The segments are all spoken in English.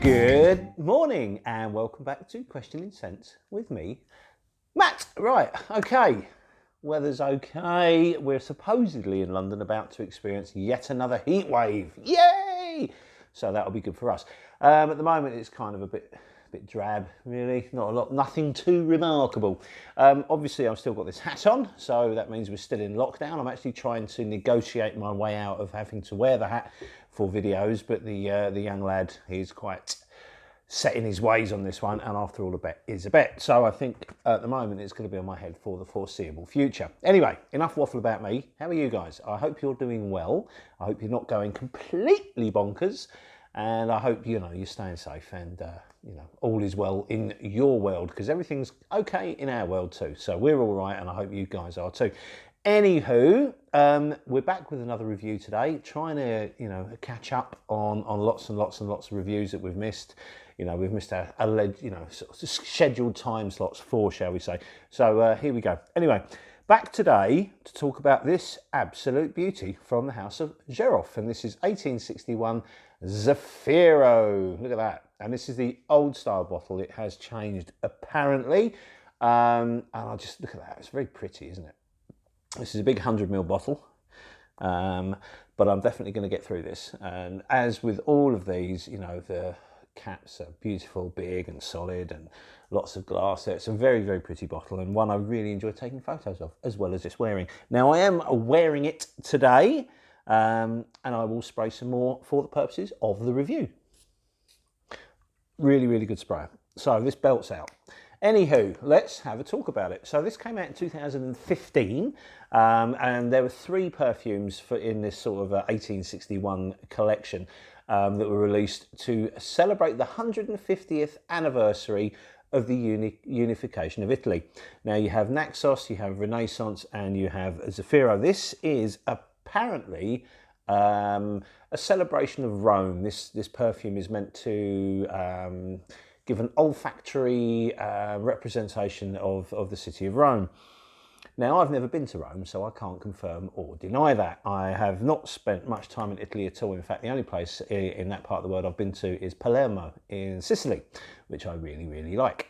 Good morning and welcome back to Questioning Sense with me, Matt. Right, okay, weather's okay. We're supposedly in London about to experience yet another heat wave. Yay! So that'll be good for us. At the moment it's kind of a bit drab, really, not a lot, nothing too remarkable. Obviously I've still got this hat on, so that means we're still in lockdown. I'm actually trying to negotiate my way out of having to wear the hat for videos, but the young lad, he's quite set in his ways on this one, and after all, a bet is a bet. So I think at the moment it's going to be on my head for the foreseeable future. Anyway, enough waffle about me. How are you guys? I hope you're doing well. I hope you're not going completely bonkers, and I hope you're staying safe and all is well in your world, because everything's okay in our world too. So we're all right, and I hope you guys are too. Anywho, we're back with another review today, trying to catch up on lots and lots of reviews that we've missed. We've missed our sort of scheduled time slots for, shall we say. So here we go. Anyway, back today to talk about this absolute beauty from the house of Xerjoff, and this is 1861 Zefiro. Look at that. And this is the old style bottle. It has changed apparently, and I'll just look at that. It's very pretty, isn't it? This is a big 100ml bottle, but I'm definitely going to get through this. And as with all of these, the caps are beautiful, big and solid, and lots of glass there. It's a very, very pretty bottle, and one I really enjoy taking photos of, as well as just wearing. Now, I am wearing it today, and I will spray some more for the purposes of the review. Really, really good spray. So this belts out. Anywho, let's have a talk about it. So this came out in 2015, and there were 3 perfumes in this sort of 1861 collection that were released to celebrate the 150th anniversary of the unification of Italy. Now you have Naxos, you have Renaissance, and you have Zefiro. This is apparently a celebration of Rome. This perfume is meant to give an olfactory representation of the city of Rome. Now, I've never been to Rome, so I can't confirm or deny that. I have not spent much time in Italy at all. In fact, the only place in that part of the world I've been to is Palermo in Sicily, which I really, really like.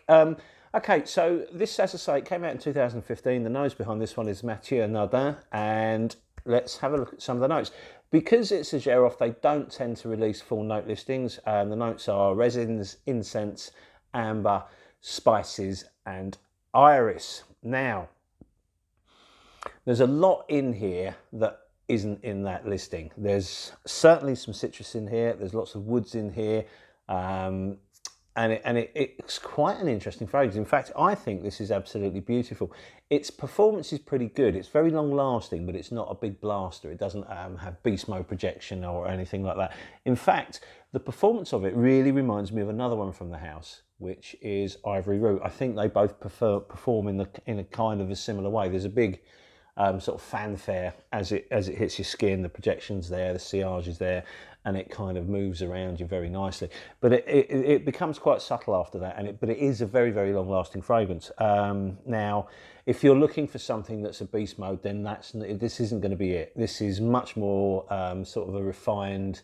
Okay, so this, as I say, it came out in 2015. The nose behind this one is Mathieu Nardin, and let's have a look at some of the notes. Because it's a Xerjoff, they don't tend to release full note listings. The notes are resins, incense, amber, spices, and iris. Now, there's a lot in here that isn't in that listing. There's certainly some citrus in here. There's lots of woods in here. And it's quite an interesting fragrance. In fact, I think this is absolutely beautiful. Its performance is pretty good. It's very long lasting, but it's not a big blaster. It doesn't have beast mode projection or anything like that. In fact, the performance of it really reminds me of another one from the house, which is Ivory Root. I think they both perform in a kind of a similar way. There's a big sort of fanfare as it hits your skin. The projection's there, the sillage is there, and it kind of moves around you very nicely. But it becomes quite subtle after that, but it is a very, very long-lasting fragrance. Now, if you're looking for something that's a beast mode, then this isn't going to be it. This is much more sort of a refined,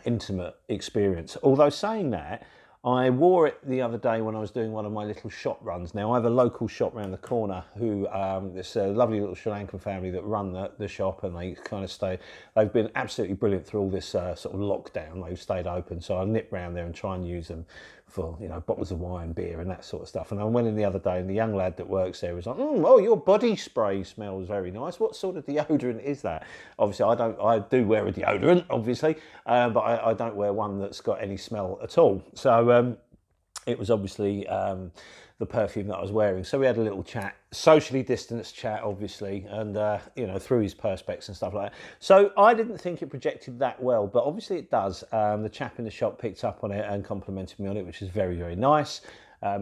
intimate experience. Although saying that, I wore it the other day when I was doing one of my little shop runs. Now, I have a local shop around the corner who, this lovely little Sri Lankan family that run the shop, and they kind of they've been absolutely brilliant through all this sort of lockdown. They've stayed open, so I nip round there and try and use them for, bottles of wine, beer, and that sort of stuff. And I went in the other day, and the young lad that works there was like, "Oh, your body spray smells very nice. What sort of deodorant is that?" Obviously, I do wear a deodorant, obviously, but I don't wear one that's got any smell at all. So it was obviously the perfume that I was wearing. So we had a little chat, socially distanced chat, obviously, and through his perspex and stuff like that. So I didn't think it projected that well, but obviously it does. The chap in the shop picked up on it and complimented me on it, which is very, very nice.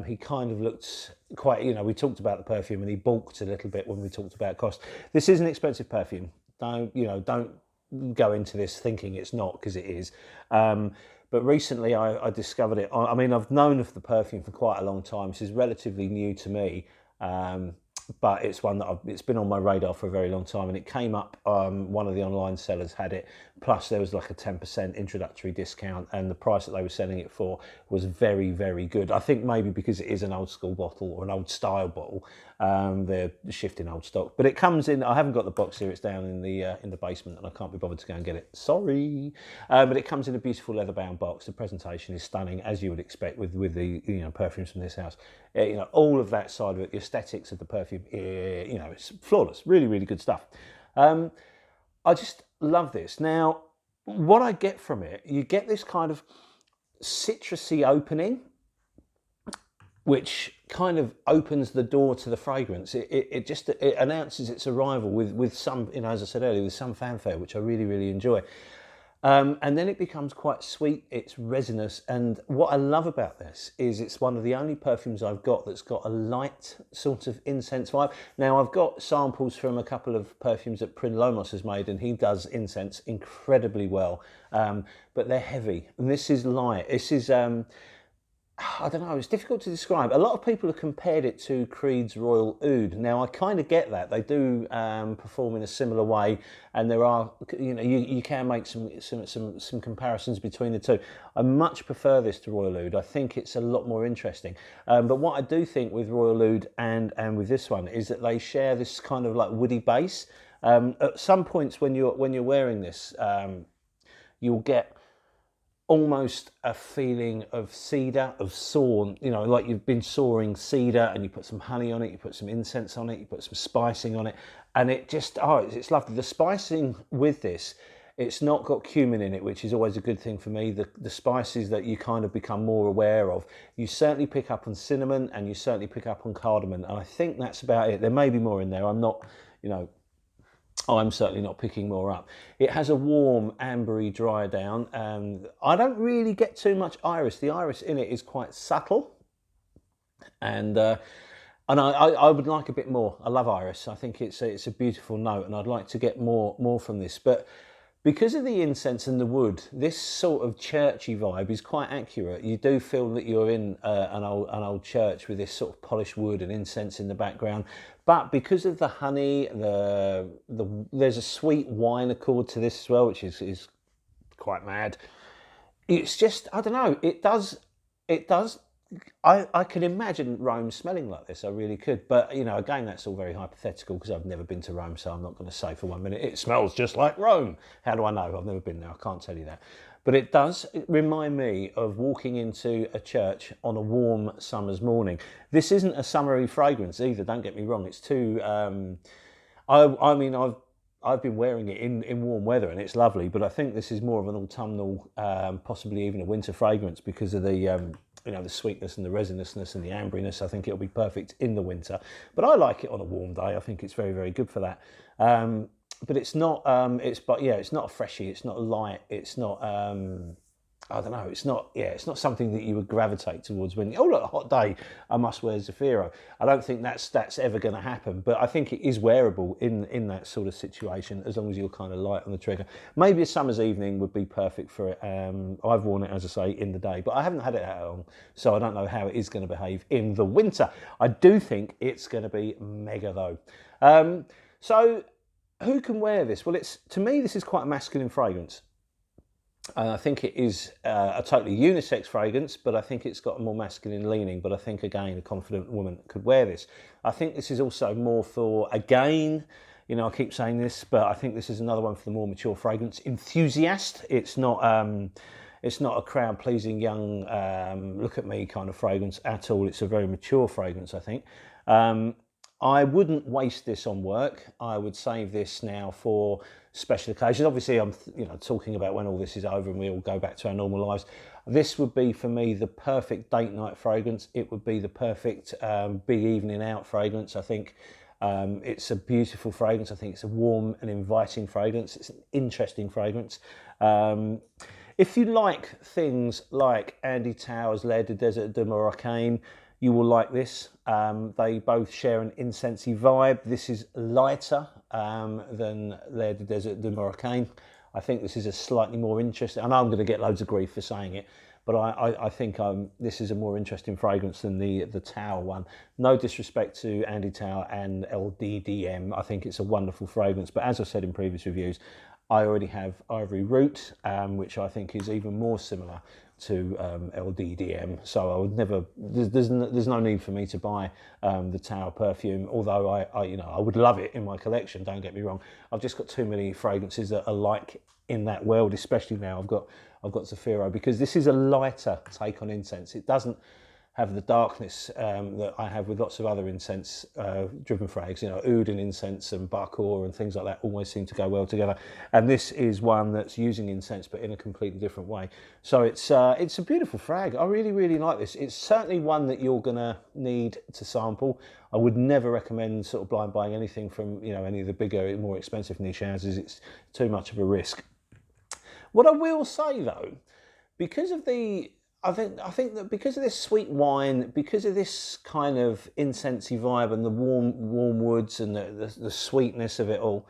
He kind of looked quite, we talked about the perfume, and he balked a little bit when we talked about cost. This is an expensive perfume. Don't go into this thinking it's not, because it is. But recently I discovered it. I mean, I've known of the perfume for quite a long time. This is relatively new to me. but it's one that it's been on my radar for a very long time, and it came up. One of the online sellers had it, plus there was like a 10% introductory discount, and the price that they were selling it for was very, very good. I think maybe because it is an old school bottle or an old style bottle, they're shifting old stock. But it comes in. I haven't got the box here; it's down in the basement, and I can't be bothered to go and get it. Sorry, but it comes in a beautiful leather-bound box. The presentation is stunning, as you would expect with the perfumes from this house. All of that side of it, the aesthetics of the perfume, it's flawless. Really, really good stuff. I just love this. Now, what I get from it, you get this kind of citrusy opening, which kind of opens the door to the fragrance. It announces its arrival with some, as I said earlier, with some fanfare, which I really, really enjoy. And then it becomes quite sweet, it's resinous, and what I love about this is it's one of the only perfumes I've got that's got a light sort of incense vibe. Now, I've got samples from a couple of perfumes that Prin Lomos has made, and he does incense incredibly well, but they're heavy, and this is light. This is... I don't know, it's difficult to describe. A lot of people have compared it to Creed's Royal Oud. Now, I kind of get that. They do perform in a similar way, and there are, you can make some comparisons between the two. I much prefer this to Royal Oud. I think it's a lot more interesting. But what I do think with Royal Oud and with this one is that they share this kind of like woody base. At some points when you're wearing this, you'll get almost a feeling of cedar, of sawn, like you've been sawing cedar and you put some honey on it, you put some incense on it, you put some spicing on it, and it just, it's lovely. The spicing with this, it's not got cumin in it, which is always a good thing for me. The spices that you kind of become more aware of, you certainly pick up on cinnamon and you certainly pick up on cardamom, and I think that's about it. There may be more in there. I'm certainly not picking more up. It has a warm, ambery dry down, and I don't really get too much iris. The iris in it is quite subtle, and I would like a bit more. I love iris. I think it's a beautiful note, and I'd like to get more from this. But because of the incense and the wood, this sort of churchy vibe is quite accurate. You do feel that you're in an old church with this sort of polished wood and incense in the background. But because of the honey, there's a sweet wine accord to this as well, which is quite mad. It's just, I don't know, it does. I can imagine Rome smelling like this, I really could. But, again, that's all very hypothetical because I've never been to Rome, so I'm not going to say for 1 minute, it smells just like Rome. How do I know? I've never been there, I can't tell you that. But it does remind me of walking into a church on a warm summer's morning. This isn't a summery fragrance either, don't get me wrong. It's too... I've been wearing it in warm weather and it's lovely, but I think this is more of an autumnal, possibly even a winter fragrance because of the sweetness and the resinousness and the amberiness. I think it'll be perfect in the winter, but I like it on a warm day. I think it's very, very good for that. But it's not. It's not a freshie. It's not light. It's not. I don't know. It's not. Yeah, it's not something that you would gravitate towards when. Oh, look, a hot day. I must wear Zefiro. I don't think that's ever going to happen. But I think it is wearable in that sort of situation as long as you're kind of light on the trigger. Maybe a summer's evening would be perfect for it. I've worn it, as I say, in the day, but I haven't had it that long, so I don't know how it is going to behave in the winter. I do think it's going to be mega though. So. Who can wear this? Well, to me, this is quite a masculine fragrance. I think it is a totally unisex fragrance, but I think it's got a more masculine leaning. But I think, again, a confident woman could wear this. I think this is also more for, again, I keep saying this, but I think this is another one for the more mature fragrance enthusiast. It's not a crowd-pleasing young, look at me kind of fragrance at all. It's a very mature fragrance, I think. I wouldn't waste this on work. I would save this now for special occasions. Obviously, I'm talking about when all this is over and we all go back to our normal lives. This would be for me the perfect date night fragrance. It would be the perfect big evening out fragrance. I think it's a beautiful fragrance. I think it's a warm and inviting fragrance. It's an interesting fragrance. If you like things like Andy Tauer's L'air du Désert de Moroccan, you will like this. They both share an incensey vibe. This is lighter than L'air du Désert de Moroccan. I think this is a slightly more interesting. I know I'm going to get loads of grief for saying it, but I think this is a more interesting fragrance than the Tower one. No disrespect to Andy Tower and LDDM. I think it's a wonderful fragrance, but as I said in previous reviews, I already have Ivory Root, which I think is even more similar to LDDM, so I would never. There's no need for me to buy the Tower perfume. Although I would love it in my collection. Don't get me wrong. I've just got too many fragrances that are like in that world, especially now I've got Zefiro, because this is a lighter take on incense. It doesn't have the darkness that I have with lots of other incense driven frags. You know, oud and incense and bakor and things like that always seem to go well together. And this is one that's using incense but in a completely different way. So it's a beautiful frag. I really, really like this. It's certainly one that you're gonna need to sample. I would never recommend sort of blind buying anything from, you know, any of the bigger, more expensive niche houses. It's too much of a risk. What I will say though, because of the I think that because of this sweet wine, because of this kind of incensey vibe and the warm woods and the sweetness of it all,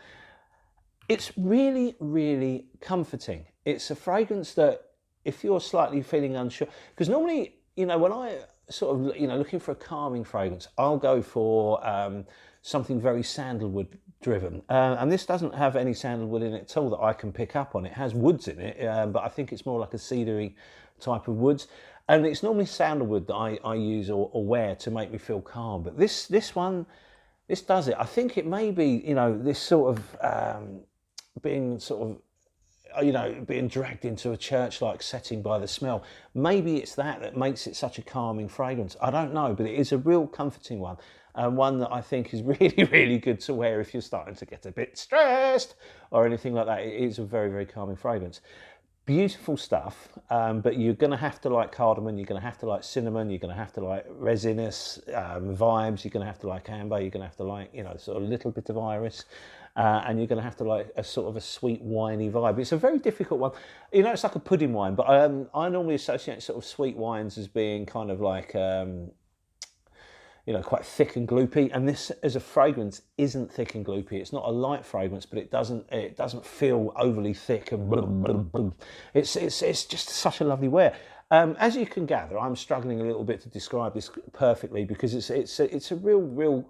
it's really, really comforting. It's a fragrance that if you're slightly feeling unsure, because normally, you know, when I sort of, you know, looking for a calming fragrance, I'll go for something very sandalwood driven. And this doesn't have any sandalwood in it at all that I can pick up on. It has woods in it, but I think it's more like a cedary type of woods, and it's normally sandalwood that I use or wear to make me feel calm. But this does it. I think it may be, you know, this sort of being sort of, you know, being dragged into a church-like setting by the smell. Maybe it's that makes it such a calming fragrance. I don't know, but it is a real comforting one, and one that I think is really, really good to wear if you're starting to get a bit stressed or anything like that. It is a very, very calming fragrance. Beautiful stuff, but you're going to have to like cardamom, you're going to have to like cinnamon, you're going to have to like resinous vibes, you're going to have to like amber, you're going to have to like, you know, sort of a little bit of iris, and you're going to have to like a sort of a sweet winey vibe. It's a very difficult one. You know, it's like a pudding wine, but I normally associate sort of sweet wines as being kind of like, you know, quite thick and gloopy, and this as a fragrance isn't thick and gloopy. It's not a light fragrance, but it doesn't feel overly thick and blah, blah, blah. It's just such a lovely wear. As you can gather, I'm struggling a little bit to describe this perfectly because it's a real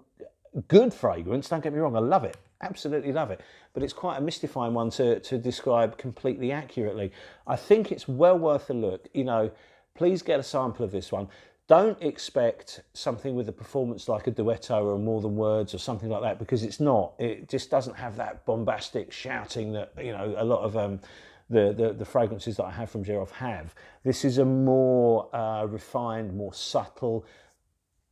good fragrance. Don't get me wrong, I love it, absolutely love it, but it's quite a mystifying one to describe completely accurately. I think it's well worth a look. You know, please get a sample of this one. Don't expect something with a performance like a duetto or More Than Words or something like that, because it's not. It just doesn't have that bombastic shouting that, you know, a lot of the fragrances that I have from Xerjoff have. This is a more refined, more subtle,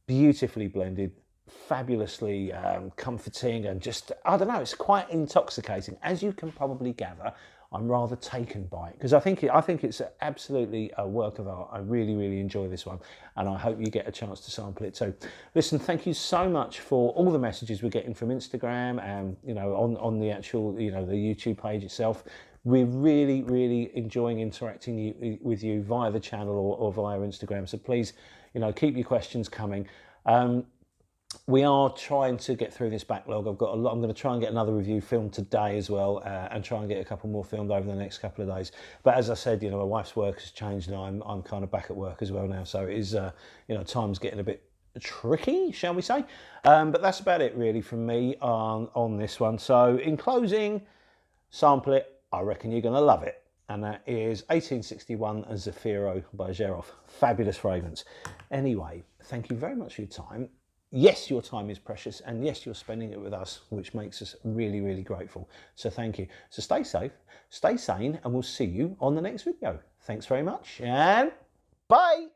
beautifully blended, fabulously comforting, and just, I don't know, it's quite intoxicating. As you can probably gather, I'm rather taken by it because I think it's absolutely a work of art. I really, really enjoy this one, and I hope you get a chance to sample it too. Listen, thank you so much for all the messages we're getting from Instagram and, you know, on the actual, you know, the YouTube page itself. We're really, really enjoying interacting with you via the channel or via Instagram. So please, you know, keep your questions coming. We are trying to get through this backlog. I've got a lot. I'm going to try and get another review filmed today as well, and try and get a couple more filmed over the next couple of days. But as I said, you know, my wife's work has changed, and I'm kind of back at work as well now. So it is, you know, time's getting a bit tricky, shall we say? But that's about it really from me on this one. So in closing, sample it. I reckon you're going to love it. And that is 1861 Zefiro by Xerjoff. Fabulous fragrance. Anyway, thank you very much for your time. Yes, your time is precious, and yes, you're spending it with us, which makes us really, really grateful. So thank you. So stay safe, stay sane, and we'll see you on the next video. Thanks very much, and bye.